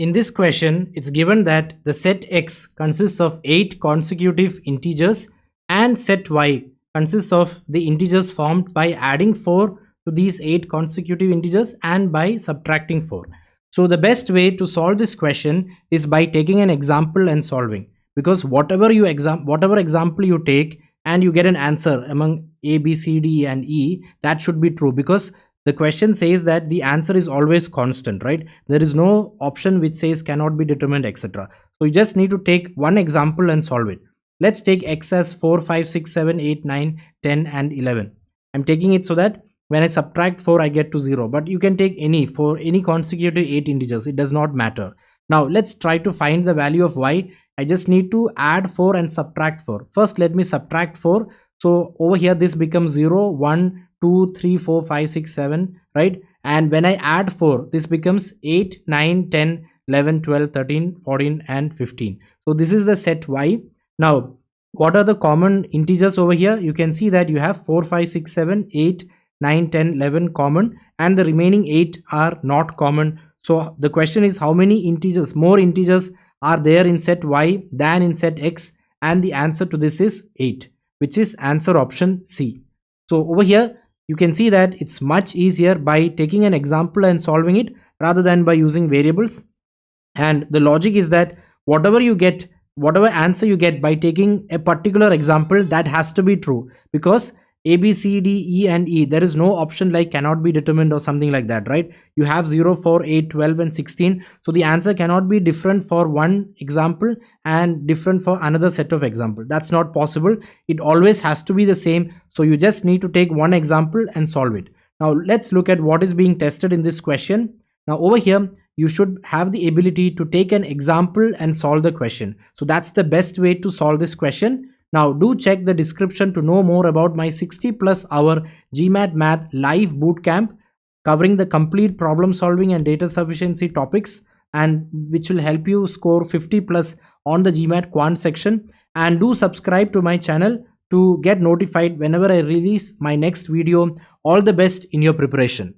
In this question, it's given that the set X consists of 8 consecutive integers and set Y consists of the integers formed by adding 4 to these 8 consecutive integers and by subtracting 4. So the best way to solve this question is by taking an example and solving, because whatever example you take and you get an answer among A, B, C, D and E, that should be true, because the question says that the answer is always constant, right? There is no option which says cannot be determined, etc. So you just need to take one example and solve it. Let's take X as 4, 5, 6, 7, 8, 9, 10 and 11. I'm taking it so that when I subtract 4 I get to 0, but you can take any for any consecutive 8 integers, it does not matter. Now let's try to find the value of Y. I just need to add 4 and subtract 4. First let me subtract 4. So over here this becomes 0, 1, 2, 3, 4, 5, 6, 7, right? And when I add 4, this becomes 8, 9, 10, 11, 12, 13, 14 and 15. So this is the set Y. Now what are the common integers over here? You can see that you have 4, 5, 6, 7, 8, 9, 10, 11 common, and the remaining 8 are not common. So the question is, how many integers, more integers are there in set Y than in set X? And the answer to this is 8, which is answer option C. So over here you can see that it's much easier by taking an example and solving it rather than by using variables. And the logic is that whatever answer you get by taking a particular example, that has to be true, because A, B, C, D, E and E, there is no option like cannot be determined or something like that, right? You have 0, 4, 8, 12 and 16. So the answer cannot be different for one example and different for another set of example. That's not possible. It always has to be the same. So you just need to take one example and solve it. Now let's look at what is being tested in this question. Now over here, you should have the ability to take an example and solve the question. So that's the best way to solve this question. Now do check the description to know more about my 60+ hour GMAT Math live bootcamp covering the complete problem solving and data sufficiency topics, and which will help you score 50+ on the GMAT quant section. And do subscribe to my channel to get notified whenever I release my next video. All the best in your preparation.